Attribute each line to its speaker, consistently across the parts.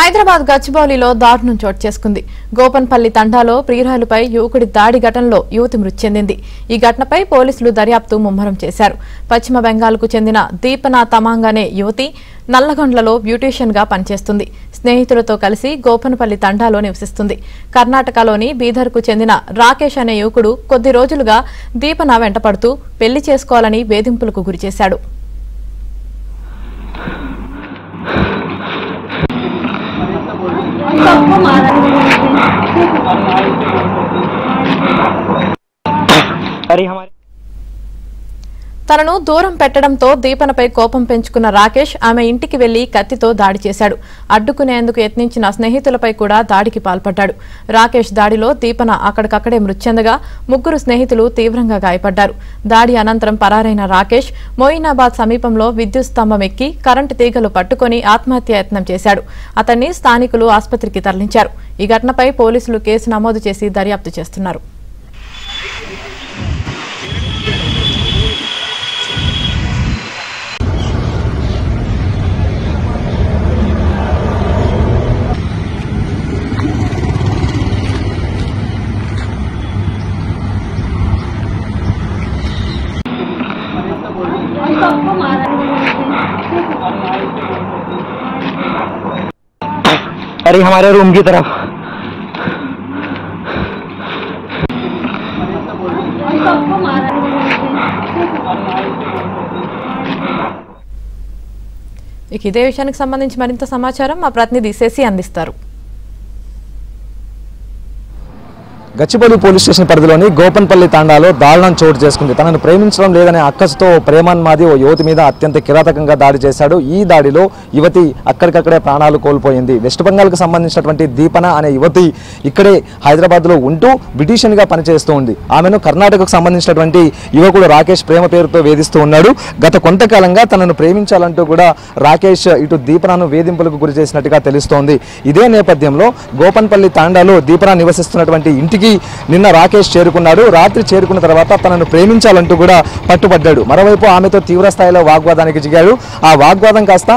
Speaker 1: హైదరాబాద్ గచ్చిబౌలిలో దారుణం చోటు చేసుకుంది. గోపన్పల్లి తండాలో ప్రియురాలుపై యువకుడి దాడి ఘటనలో యువతి మృతి చెందింది. ఈ ఘటనపై పోలీసులు దర్యాప్తు ముమ్మరం చేశారు. పశ్చిమ బెంగాల్కు చెందిన దీపనా తమాంగ్ అనే యువతి నల్లగొండ్లలో బ్యూటీషియన్ గా పనిచేస్తుంది. స్నేహితులతో కలిసి గోపన్పల్లి తండాలో నివసిస్తుంది. కర్ణాటకలోని బీదర్కు చెందిన రాకేష్ అనే యువకుడు కొద్ది రోజులుగా దీపన వెంటపడుతూ పెళ్లి చేసుకోవాలని వేధింపులకు గురిచేశాడు. తనను దూరం పెట్టడంతో దీపనపై కోపం పెంచుకున్న రాకేష్ ఆమె ఇంటికి వెళ్లి కత్తితో దాడి చేశాడు. అడ్డుకునేందుకు యత్నించిన స్నేహితులపై కూడా దాడికి పాల్పడ్డాడు. రాకేష్ దాడిలో దీపన అక్కడికక్కడే మృతి చెందగా ముగ్గురు స్నేహితులు తీవ్రంగా గాయపడ్డారు. దాడి అనంతరం పరారైన రాకేష్ మోయినాబాద్ సమీపంలో విద్యుత్ స్తంభం ఎక్కి కరెంటు తీగలు పట్టుకుని ఆత్మహత్య యత్నం చేశాడు. అతన్ని స్థానికులు ఆసుపత్రికి తరలించారు. ఈ ఘటనపై పోలీసులు కేసు నమోదు చేసి దర్యాప్తు చేస్తున్నారు.
Speaker 2: अरे हमारे रूम की तरफ
Speaker 1: ఇదే విషయానికి సంబంధించి మరింత సమాచారం మా ప్రతినిధి శశి అందిస్తారు.
Speaker 3: గచ్చిబౌలి పోలీస్ స్టేషన్ పరిధిలోని గోపన్పల్లి తాండాలో దారుణం చోటు చేసుకుంది. తనను ప్రేమించడం లేదనే అక్కసుతో ప్రేమాన్మాది ఓ యువతి మీద అత్యంత కిరాతకంగా దాడి చేశాడు. ఈ దాడిలో యువతి అక్కడికక్కడే ప్రాణాలు కోల్పోయింది. వెస్ట్ బెంగాల్కు సంబంధించినటువంటి దీపన అనే యువతి ఇక్కడే హైదరాబాద్లో ఉంటూ బ్యూటీషియన్గా పనిచేస్తూ ఉంది. ఆమెను కర్ణాటకకు సంబంధించినటువంటి యువకుడు రాకేష్ ప్రేమ పేరుతో వేధిస్తూ ఉన్నాడు. గత కొంతకాలంగా తనను ప్రేమించాలంటూ కూడా రాకేష్ ఇటు దీపనను వేధింపులకు గురి చేసినట్టుగా తెలుస్తోంది. ఇదే నేపథ్యంలో గోపన్పల్లి తాండాలో దీపన నివసిస్తున్నటువంటి ఇంటికి నిన్న రాకేష్ చేరుకున్నాడు. రాత్రి చేరుకున్న తర్వాత తనను ప్రేమించాలంటూ కూడా పట్టుబడ్డాడు. మరోవైపు ఆమెతో తీవ్ర స్థాయిలో వాగ్వాదానికి దిగాడు. ఆ వాగ్వాదం కాస్త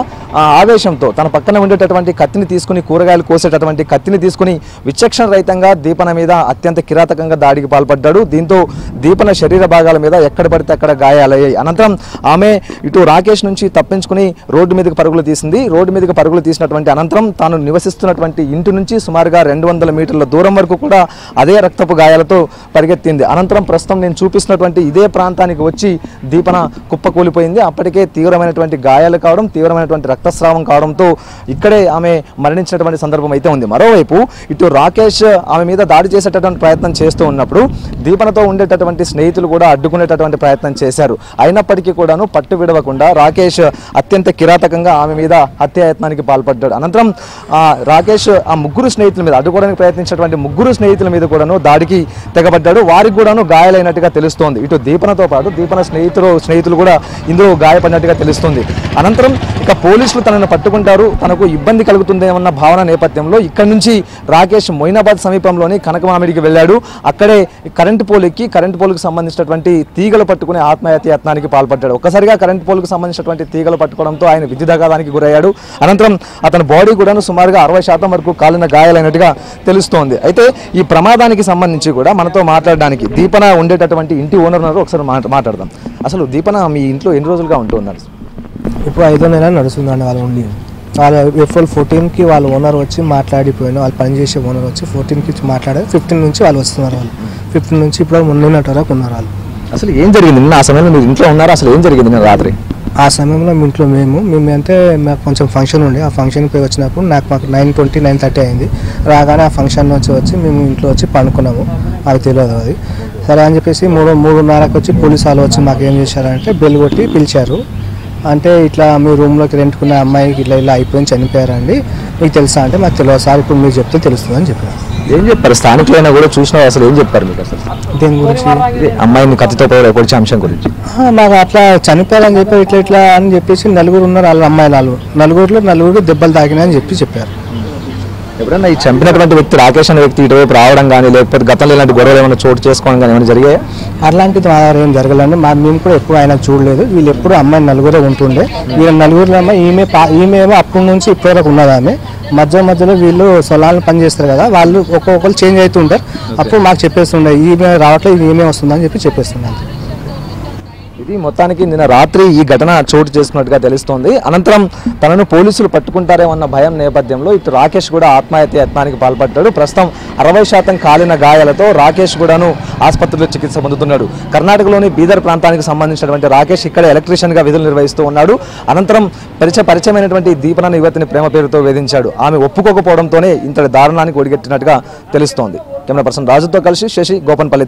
Speaker 3: ఆవేశంతో తన పక్కన ఉండేటటువంటి కత్తిని తీసుకుని, కూరగాయలు కోసేటటువంటి కత్తిని తీసుకుని విచక్షణ రహితంగా దీపన మీద అత్యంత కిరాతకంగా దాడికి పాల్పడ్డాడు. దీంతో దీపన శరీర భాగాల మీద ఎక్కడ పడితే అక్కడ గాయాలయ్యాయి. అనంతరం ఆమె ఇటు రాకేష్ నుంచి తప్పించుకుని రోడ్డు మీదకి పరుగులు తీసింది. రోడ్డు మీదకి పరుగులు తీసినటువంటి అనంతరం తాను నివసిస్తున్నటువంటి ఇంటి నుంచి సుమారుగా 200 మీటర్ల దూరం వరకు కూడా అదే రక్తపు గాయాలతో పరిగెత్తింది. అనంతరం ప్రస్తుతం నేను చూపిస్తున్నటువంటి ఇదే ప్రాంతానికి వచ్చి దీపన కుప్పకూలిపోయింది. అప్పటికే తీవ్రమైనటువంటి గాయాలు కావడం, తీవ్రమైనటువంటి రక్తస్రావం కావడంతో ఇక్కడే ఆమె మరణించినటువంటి సందర్భం అయితే ఉంది. మరోవైపు ఇటు రాకేష్ ఆమె మీద దాడి చేసేటటువంటి ప్రయత్నం చేస్తూ ఉన్నప్పుడు దీపనతో ఉండేటటువంటి స్నేహితులు కూడా అడ్డుకునేటటువంటి ప్రయత్నం చేశారు. అయినప్పటికీ కూడాను పట్టు విడవకుండా రాకేష్ అత్యంత కిరాతకంగా ఆమె మీద హత్యాయత్నానికి పాల్పడ్డాడు. అనంతరం రాకేష్ ఆ ముగ్గురు స్నేహితుల మీద, అడ్డుకోవడానికి ప్రయత్నించినటువంటి ముగ్గురు స్నేహితుల మీద కూడాను దాడికి తెగబడ్డాడు. వారికి కూడాను గాయాలైనట్టుగా తెలుస్తోంది. ఇటు దీపనతో పాటు దీపన స్నేహితులు కూడా ఇందులో గాయపడినట్టుగా తెలుస్తుంది. అనంతరం ఇక పోలీసులు తనను పట్టుకుంటారు, తనకు ఇబ్బంది కలుగుతుందేమన్న భావన నేపథ్యంలో ఇక్కడి నుంచి రాకేష్ మొయినాబాద్ సమీపంలోని కనకమామిడికి వెళ్ళాడు. అక్కడే కరెంటు పోలుకు సంబంధించినటువంటి తీగలు పట్టుకుని ఆత్మహత్య యత్నానికి పాల్పడ్డాడు. ఒక్కసారిగా కరెంటు పోలుకు సంబంధించినటువంటి తీగలు పట్టుకోవడంతో ఆయన విద్యుదాఘాతానికి గురయ్యాడు. అనంతరం అతని బాడీ కూడాను సుమారుగా 60% వరకు కాలిన గాయాలైనట్టుగా తెలుస్తోంది. అయితే ఈ ప్రమాదానికి సంబంధించి కూడా మనతో మాట్లాడడానికి దీపన ఉండేటటువంటి ఇంటి ఓనర్ ఉన్నారు. ఒకసారి మాట్లాడదాం. అసలు దీపన మీ ఇంట్లో ఎన్ని రోజులుగా ఉంటూ ఉన్నారు?
Speaker 4: ఇప్పుడు 5వ నెల నడుస్తుందండి. వాళ్ళు ఉండి వాళ్ళు ఏప్రిల్ 14కి వాళ్ళ ఓనర్ వచ్చి మాట్లాడిపోయిన, వాళ్ళు పనిచేసే ఓనర్ వచ్చి 14కి మాట్లాడారు. 15 నుంచి వాళ్ళు వస్తున్నారు. వాళ్ళు 15 నుంచి ఇప్పుడు నిన్నటి వరకు ఉన్నారు. వాళ్ళు
Speaker 3: అసలు ఏం జరిగింది నిన్న? ఆ సమయంలో మీరు ఇంట్లో ఉన్నారా? అసలు ఏం జరిగింది నిన్న రాత్రి?
Speaker 4: ఆ సమయంలో ఇంట్లో మేము అంటే మాకు కొంచెం ఫంక్షన్ ఉండి ఆ ఫంక్షన్కి పోయి వచ్చినప్పుడు మాకు 9:20, 9:30 అయింది. రాగానే ఆ ఫంక్షన్ నుంచి వచ్చి మేము ఇంట్లో వచ్చి పండుకున్నాము. మాకు తెలియదు అది. సరే అని చెప్పేసి 3:30కి వచ్చి పోలీసు వాళ్ళు వచ్చి మాకు ఏం చేశారంటే బెల్ కొట్టి పిలిచారు. అంటే ఇట్లా మీ రూమ్లోకి రెంట్కున్న అమ్మాయికి ఇలా అయిపోయింది, చనిపోయారండి, మీకు తెలుసా అంటే మాకు తెలియదు సార్, ఇప్పుడు మీకు చెప్తే తెలుస్తుంది అని చెప్పారు.
Speaker 3: ఏం చెప్పారు? స్థానికులైనా కూడా చూసినా అసలు ఏం చెప్పారు మీకు? అసలు
Speaker 4: దేని గురించి?
Speaker 3: అమ్మాయిని కత్తితో పొడిచే అంశం గురించి.
Speaker 4: మాకు అట్లా చనిపోయారని చెప్పి ఇట్లా అని చెప్పేసి 4 ఉన్నారు. వాళ్ళు అమ్మాయిలు నలుగురికి దెబ్బలు తాకినాయని చెప్పారు.
Speaker 3: ఎప్పుడన్నా ఈ చంపినటువంటి వ్యక్తి రాకేష్ అనే వ్యక్తి ఇటువైపు రావడం కానీ లేకపోతే గతంలో ఇలాంటి గొడవలు ఏమైనా చోటు చేసుకోవడం కానీ ఏమైనా జరిగాయి?
Speaker 4: అట్లాంటిది మా దగ్గర ఏం జరగలేదు. మేము కూడా ఎప్పుడు ఆయన చూడలేదు. వీళ్ళు ఎప్పుడు అమ్మాయి నలుగురే ఉంటుండే. వీళ్ళ నలుగురు అమ్మాయి ఈమె ఏమో అప్పటి నుంచి ఇప్పటి వరకు ఉన్నది. ఆమె మధ్యలో వీళ్ళు సొలాలను పని చేస్తారు కదా, వాళ్ళు ఒక్కొక్కరు చేంజ్ అవుతుంటారు. అప్పుడు మాకు చెప్పేస్తుండే ఈమె రావట్లేదు, ఇది ఈమె వస్తుందని చెప్పేస్తున్నాను.
Speaker 3: ఇది మొత్తానికి నిన్న రాత్రి ఈ ఘటన చోటు చేసుకున్నట్టుగా తెలుస్తోంది. అనంతరం తనను పోలీసులు పట్టుకుంటారేమన్న భయం నేపథ్యంలో ఇటు రాకేష్ కూడా ఆత్మహత్య యత్నానికి పాల్పడ్డాడు. ప్రస్తుతం 60% కాలిన గాయాలతో రాకేష్ కూడాను ఆసుపత్రిలో చికిత్స పొందుతున్నాడు. కర్ణాటకలోని బీదర్ ప్రాంతానికి సంబంధించినటువంటి రాకేష్ ఇక్కడ ఎలక్ట్రీషియన్గా విధులు నిర్వహిస్తూ ఉన్నాడు. అనంతరం పరిచయమైనటువంటి దీపన యువతిని ప్రేమ పేరుతో వేధించాడు. ఆమె ఒప్పుకోకపోవడంతోనే ఇంతటి దారుణానికి ఒడిగట్టినట్టుగా తెలుస్తోంది. కెమెరా పర్సన్ రాజుతో కలిసి శశి, గోపన్పల్లి.